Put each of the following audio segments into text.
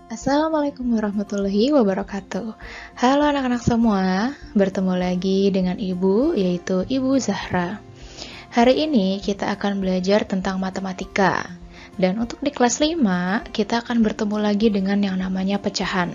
Assalamualaikum warahmatullahi wabarakatuh. Halo anak-anak semua, bertemu lagi dengan Ibu, yaitu Ibu Zahra. Hari ini kita akan belajar tentang matematika. Dan untuk di kelas 5, kita akan bertemu lagi dengan yang namanya pecahan.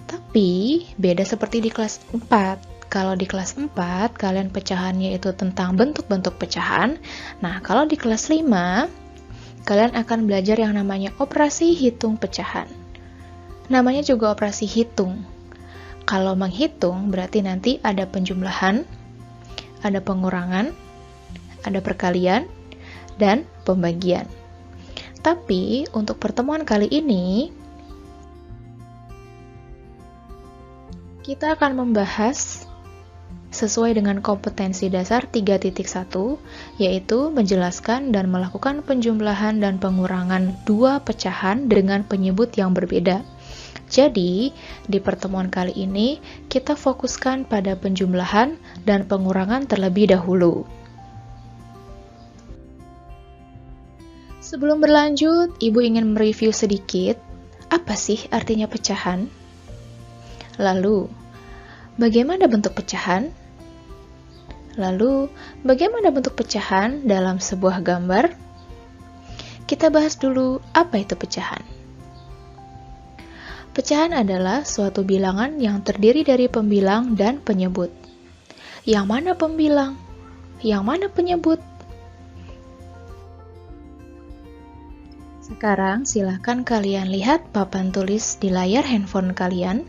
Tapi, beda seperti di kelas 4. Kalau di kelas 4, kalian pecahannya itu tentang bentuk-bentuk pecahan. Nah, kalau di kelas 5, kalian akan belajar yang namanya operasi hitung pecahan. Namanya juga operasi hitung. Kalau menghitung berarti nanti ada penjumlahan, ada pengurangan, ada perkalian, dan pembagian. Tapi untuk pertemuan kali ini, kita akan membahas sesuai dengan kompetensi dasar 3.1, yaitu menjelaskan dan melakukan penjumlahan dan pengurangan dua pecahan dengan penyebut yang berbeda. Jadi, di pertemuan kali ini, kita fokuskan pada penjumlahan dan pengurangan terlebih dahulu. Sebelum berlanjut, Ibu ingin mereview sedikit, apa sih artinya pecahan? Lalu, bagaimana bentuk pecahan? Lalu, bagaimana bentuk pecahan dalam sebuah gambar? Kita bahas dulu apa itu pecahan. Pecahan adalah suatu bilangan yang terdiri dari pembilang dan penyebut. Yang mana pembilang? Yang mana penyebut? Sekarang silakan kalian lihat papan tulis di layar handphone kalian.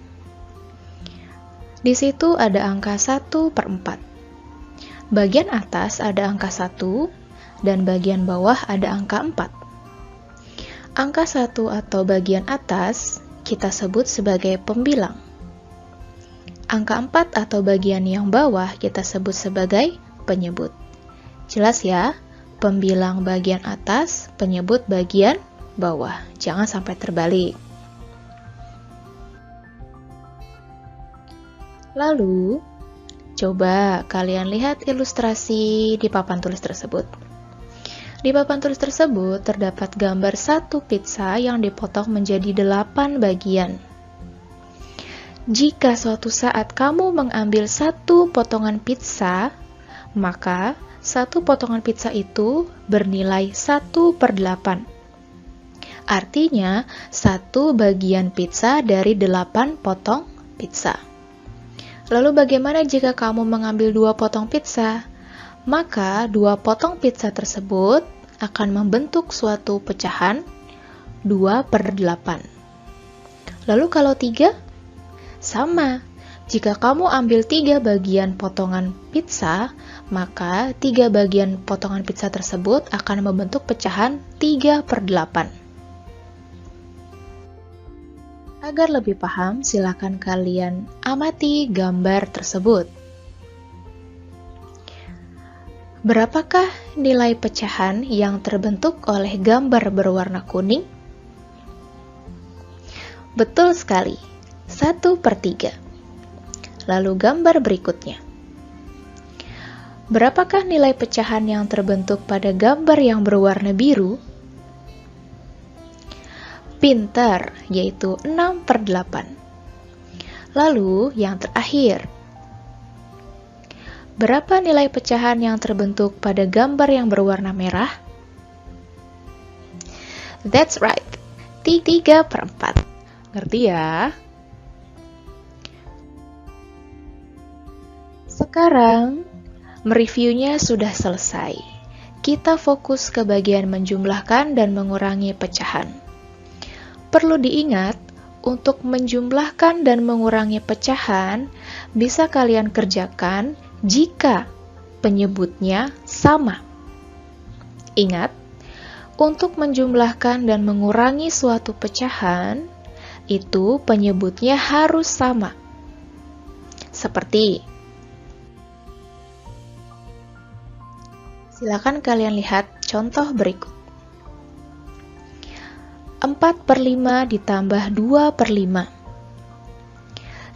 Di situ ada angka 1/4. Bagian atas ada angka 1 dan bagian bawah ada angka 4. Angka 1 atau bagian atas kita sebut sebagai pembilang. Angka 4 atau bagian yang bawah kita sebut sebagai penyebut. Jelas ya? Pembilang bagian atas, penyebut bagian bawah. Jangan sampai terbalik. Lalu, coba kalian lihat ilustrasi di papan tulis tersebut. Di papan tulis tersebut terdapat gambar satu pizza yang dipotong menjadi 8 bagian. Jika suatu saat kamu mengambil satu potongan pizza, maka satu potongan pizza itu bernilai 1/8. Artinya, satu bagian pizza dari 8 potong pizza. Lalu bagaimana jika kamu mengambil 2 potong pizza? Maka 2 potong pizza tersebut akan membentuk suatu pecahan 2/8. Lalu kalau 3? Sama. Jika kamu ambil 3 bagian potongan pizza, maka 3 bagian potongan pizza tersebut akan membentuk pecahan 3/8. Agar lebih paham, silakan kalian amati gambar tersebut. Berapakah nilai pecahan yang terbentuk oleh gambar berwarna kuning? Betul sekali, 1/3. Lalu gambar berikutnya. Berapakah nilai pecahan yang terbentuk pada gambar yang berwarna biru? Pintar, yaitu 6/8. Lalu yang terakhir. Berapa nilai pecahan yang terbentuk pada gambar yang berwarna merah? That's right, 3/4. Ngerti ya? Sekarang, mereviewnya sudah selesai. Kita fokus ke bagian menjumlahkan dan mengurangi pecahan. Perlu diingat, untuk menjumlahkan dan mengurangi pecahan, bisa kalian kerjakan jika penyebutnya sama. Ingat, untuk menjumlahkan dan mengurangi suatu pecahan, itu penyebutnya harus sama. Seperti, silakan kalian lihat contoh berikut. 4/5 ditambah 2/5.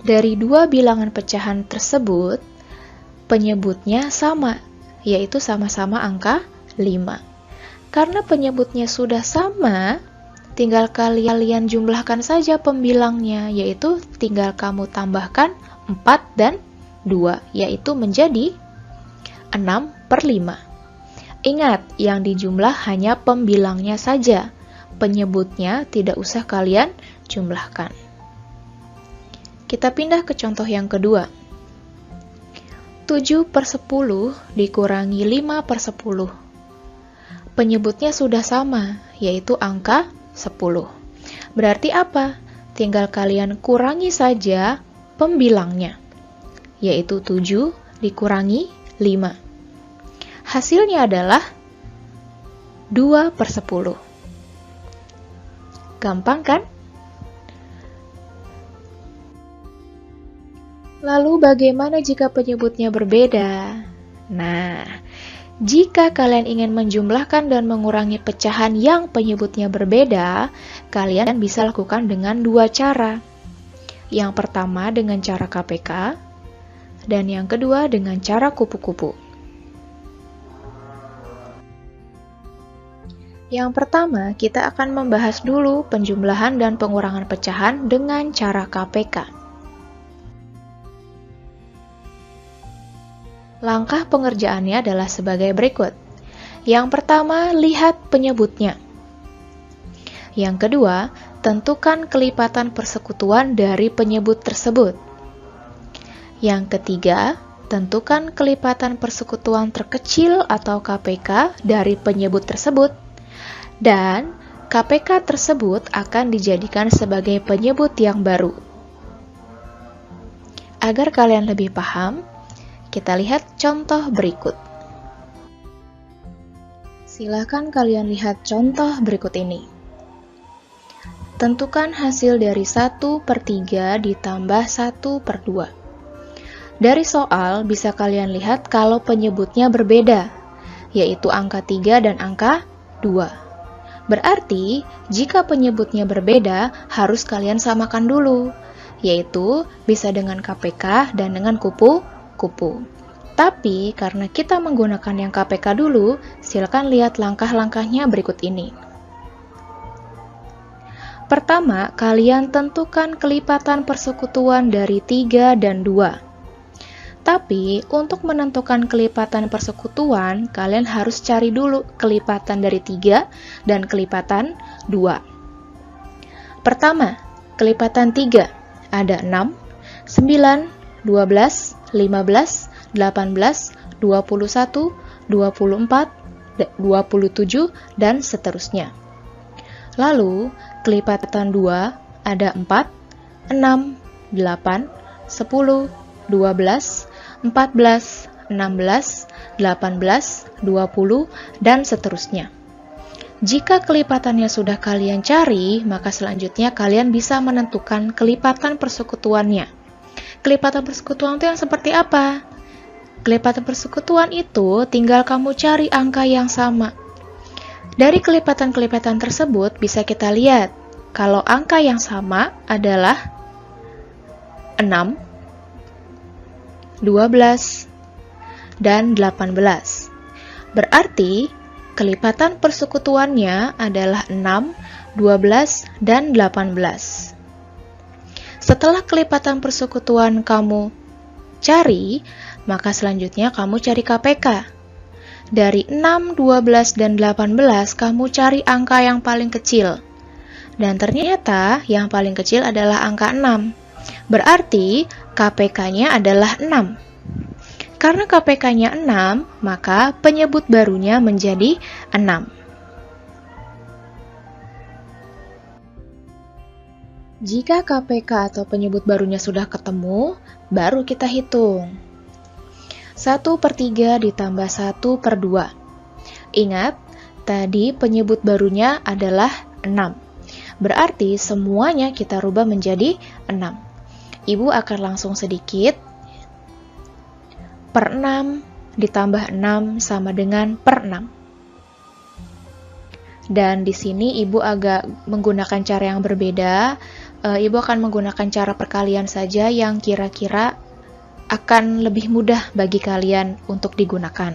Dari dua bilangan pecahan tersebut, penyebutnya sama, yaitu sama-sama angka 5. Karena penyebutnya sudah sama, tinggal kalian jumlahkan saja pembilangnya, yaitu tinggal kamu tambahkan 4 dan 2, yaitu menjadi 6/5. Ingat, yang dijumlah hanya pembilangnya saja, penyebutnya tidak usah kalian jumlahkan. Kita pindah ke contoh yang kedua. 7/10 dikurangi 5/10. Penyebutnya sudah sama, yaitu angka 10. Berarti apa? Tinggal kalian kurangi saja pembilangnya, yaitu 7 dikurangi 5. Hasilnya adalah 2/10. Gampang kan? Lalu bagaimana jika penyebutnya berbeda? Nah, jika kalian ingin menjumlahkan dan mengurangi pecahan yang penyebutnya berbeda, kalian bisa lakukan dengan 2 cara. Yang pertama dengan cara KPK, dan yang kedua dengan cara kupu-kupu. Yang pertama, kita akan membahas dulu penjumlahan dan pengurangan pecahan dengan cara KPK. Langkah pengerjaannya adalah sebagai berikut. Yang pertama, lihat penyebutnya. Yang kedua, tentukan kelipatan persekutuan dari penyebut tersebut. Yang ketiga, tentukan kelipatan persekutuan terkecil atau KPK dari penyebut tersebut. Dan KPK tersebut akan dijadikan sebagai penyebut yang baru. Agar kalian lebih paham, kita lihat contoh berikut. Silakan kalian lihat contoh berikut ini. Tentukan hasil dari 1/3 ditambah 1/2. Dari soal bisa kalian lihat kalau penyebutnya berbeda, yaitu angka 3 dan angka 2. Berarti, jika penyebutnya berbeda, harus kalian samakan dulu, yaitu bisa dengan KPK dan dengan kupu-kupu. Tapi, karena kita menggunakan yang KPK dulu, silakan lihat langkah-langkahnya berikut ini. Pertama, kalian tentukan kelipatan persekutuan dari 3 dan 2. Tapi, untuk menentukan kelipatan persekutuan, kalian harus cari dulu kelipatan dari 3 dan kelipatan 2. Pertama, kelipatan 3 ada 6, 9, 12, 15, 18, 21, 24, 27, dan seterusnya. Lalu, kelipatan 2 ada 4, 6, 8, 10, 12, 14, 16, 18, 20, dan seterusnya. Jika kelipatannya sudah kalian cari, maka selanjutnya kalian bisa menentukan kelipatan persekutuannya. Kelipatan persekutuan itu yang seperti apa? Kelipatan persekutuan itu tinggal kamu cari angka yang sama. Dari kelipatan-kelipatan tersebut bisa kita lihat kalau angka yang sama adalah 6, 12, dan 18. Berarti kelipatan persekutuannya adalah 6, 12, dan 18. Setelah kelipatan persekutuan kamu cari, maka selanjutnya kamu cari KPK. Dari 6, 12, dan 18, kamu cari angka yang paling kecil. Dan ternyata yang paling kecil adalah angka 6. Berarti KPK-nya adalah 6. Karena KPK-nya 6, maka penyebut barunya menjadi 6. Jika KPK atau penyebut barunya sudah ketemu, baru kita hitung. 1/3 ditambah 1/2. Ingat, tadi penyebut barunya adalah 6. Berarti semuanya kita rubah menjadi 6. Ibu akan langsung sedikit. Per 6 ditambah 6 sama dengan per 6. Dan di sini ibu agak menggunakan cara yang berbeda. Ibu akan menggunakan cara perkalian saja yang kira-kira akan lebih mudah bagi kalian untuk digunakan.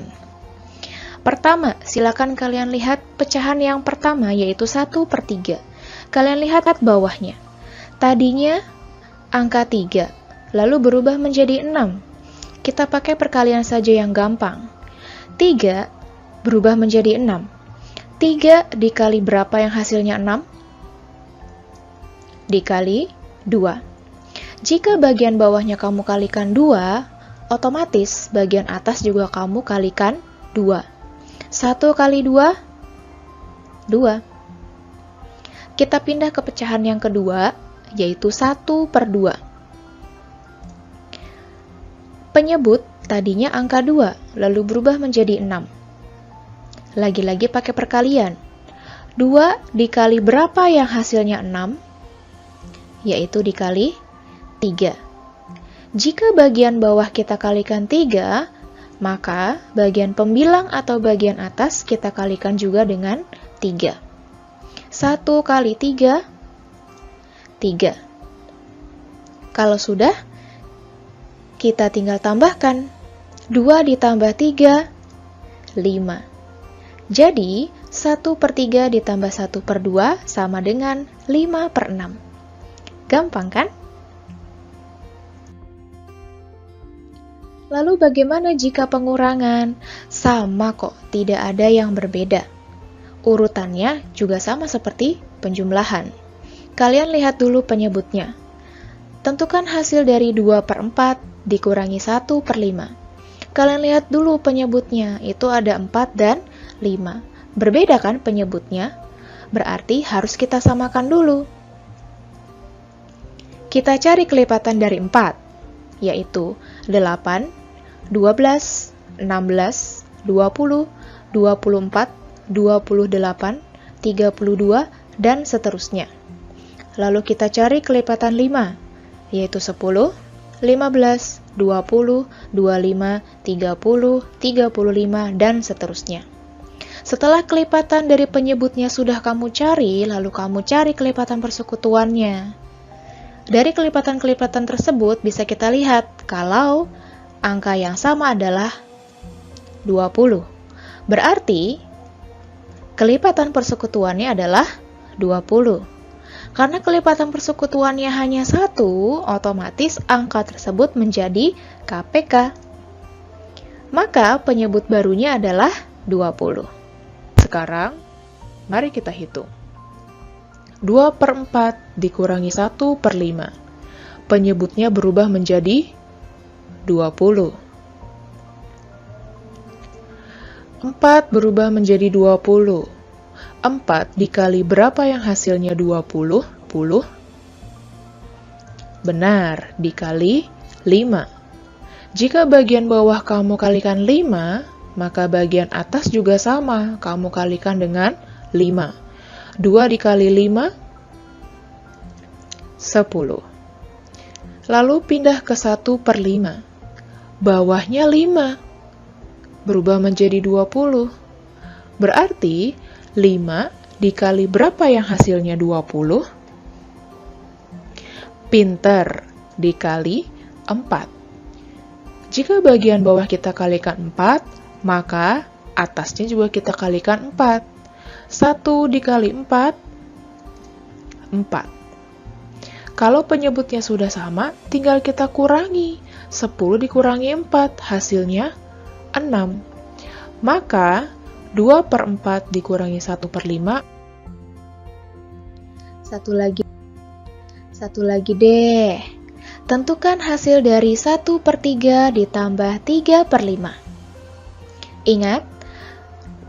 Pertama, silakan kalian lihat pecahan yang pertama yaitu 1/3. Kalian lihat bawahnya. Tadinya angka 3, lalu berubah menjadi 6. Kita pakai perkalian saja yang gampang. 3 berubah menjadi 6. 3 dikali berapa yang hasilnya 6? Dikali 2. Jika bagian bawahnya kamu kalikan 2, otomatis bagian atas juga kamu kalikan 2. 1 kali 2, 2. Kita pindah ke pecahan yang kedua, yaitu 1/2. Penyebut tadinya angka 2, lalu berubah menjadi 6. Lagi-lagi pakai perkalian. 2 dikali berapa yang hasilnya 6? Yaitu dikali 3. Jika bagian bawah kita kalikan 3, maka bagian pembilang atau bagian atas kita kalikan juga dengan 3. 1 kali 3, 3. Kalau sudah, kita tinggal tambahkan. 2 ditambah 3, 5. Jadi, 1/3 ditambah 1/2 sama dengan 5/6. Gampang kan? Lalu bagaimana jika pengurangan? Sama kok, tidak ada yang berbeda. Urutannya juga sama seperti penjumlahan. Kalian lihat dulu penyebutnya. Tentukan hasil dari 2/4 dikurangi 1/5. Kalian lihat dulu penyebutnya, itu ada 4 dan 5. Berbeda kan penyebutnya? Berarti harus kita samakan dulu. Kita cari kelipatan dari 4, yaitu 8, 12, 16, 20, 24, 28, 32, dan seterusnya. Lalu kita cari kelipatan 5, yaitu 10, 15, 20, 25, 30, 35, dan seterusnya. Setelah kelipatan dari penyebutnya sudah kamu cari, lalu kamu cari kelipatan persekutuannya. Dari kelipatan-kelipatan tersebut bisa kita lihat kalau angka yang sama adalah 20. Berarti kelipatan persekutuannya adalah 20. Karena kelipatan persekutuannya hanya 1, otomatis angka tersebut menjadi KPK. Maka penyebut barunya adalah 20. Sekarang, mari kita hitung. 2/4 dikurangi 1/5. Penyebutnya berubah menjadi 20. 4 berubah menjadi 20. 4 dikali berapa yang hasilnya 20? 10. Benar, dikali 5. Jika bagian bawah kamu kalikan 5, maka bagian atas juga sama, kamu kalikan dengan 5. 2 dikali 5, 10. Lalu pindah ke 1/5. Bawahnya 5. Berubah menjadi 20. Berarti 5 dikali berapa yang hasilnya 20? Pinter, dikali 4. Jika bagian bawah kita kalikan 4, maka atasnya juga kita kalikan 4. 1 dikali 4, 4. Kalau penyebutnya sudah sama, tinggal kita kurangi. 10 dikurangi 4, hasilnya 6. Maka 2/4 dikurangi 1/5. Satu lagi deh. Tentukan hasil dari 1/3 ditambah 3/5. Ingat,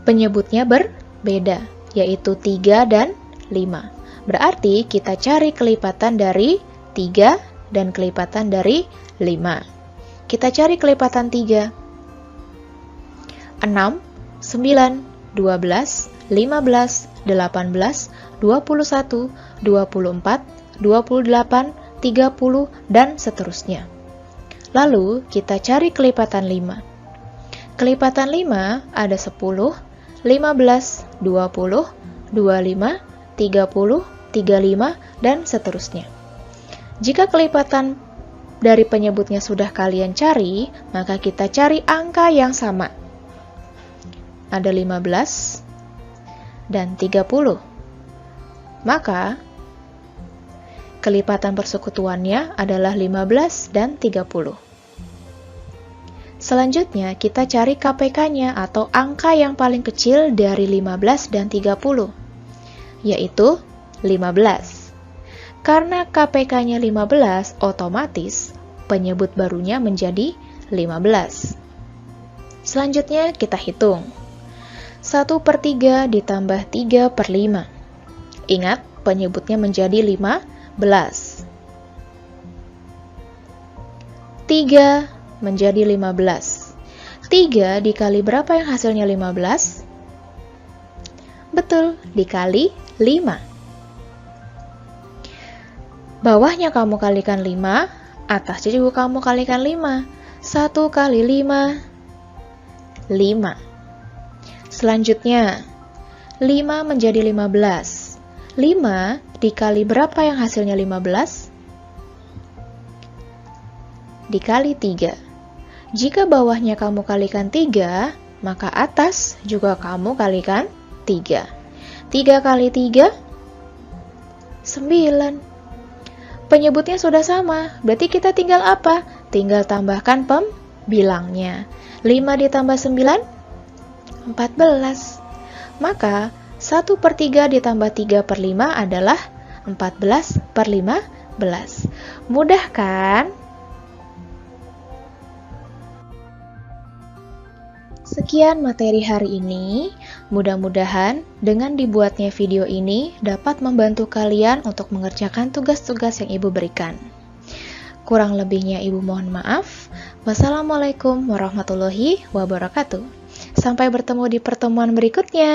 penyebutnya berbeda, yaitu 3 dan 5. Berarti kita cari kelipatan dari 3 dan kelipatan dari 5. Kita cari kelipatan 3. 6, 9, 12, 15, 18, 21, 24, 28, 30, dan seterusnya. Lalu kita cari kelipatan 5. Kelipatan 5 ada 10, 15, 20, 25, 30, 35, dan seterusnya. Jika kelipatan dari penyebutnya sudah kalian cari, maka kita cari angka yang sama. Ada 15 dan 30. Maka Kelipatan persekutuannya adalah 15 dan 30. Selanjutnya, kita cari KPK-nya atau angka yang paling kecil dari 15 dan 30, yaitu 15. Karena KPK-nya 15, otomatis penyebut barunya menjadi 15. Selanjutnya, kita hitung. 1/3 ditambah 3/5. Ingat, penyebutnya menjadi 15. 3 menjadi 15. 3 dikali berapa yang hasilnya 15? Betul, dikali 5. Bawahnya kamu kalikan 5, atasnya juga kamu kalikan 5. 1 kali 5, 5. Selanjutnya, 5 menjadi 15. 5 dikali berapa yang hasilnya 15? Dikali 3. Jika bawahnya kamu kalikan 3, maka atas juga kamu kalikan 3. 3 kali 3, 9. Penyebutnya sudah sama, berarti kita tinggal apa? Tinggal tambahkan pembilangnya. 5 ditambah 9, 14. Maka 1/3 ditambah 3/5 adalah 14/15. Mudah kan? Sekian materi hari ini. Mudah-mudahan dengan dibuatnya video ini dapat membantu kalian untuk mengerjakan tugas-tugas yang Ibu berikan. Kurang lebihnya Ibu mohon maaf. Wassalamualaikum warahmatullahi wabarakatuh. Sampai bertemu di pertemuan berikutnya.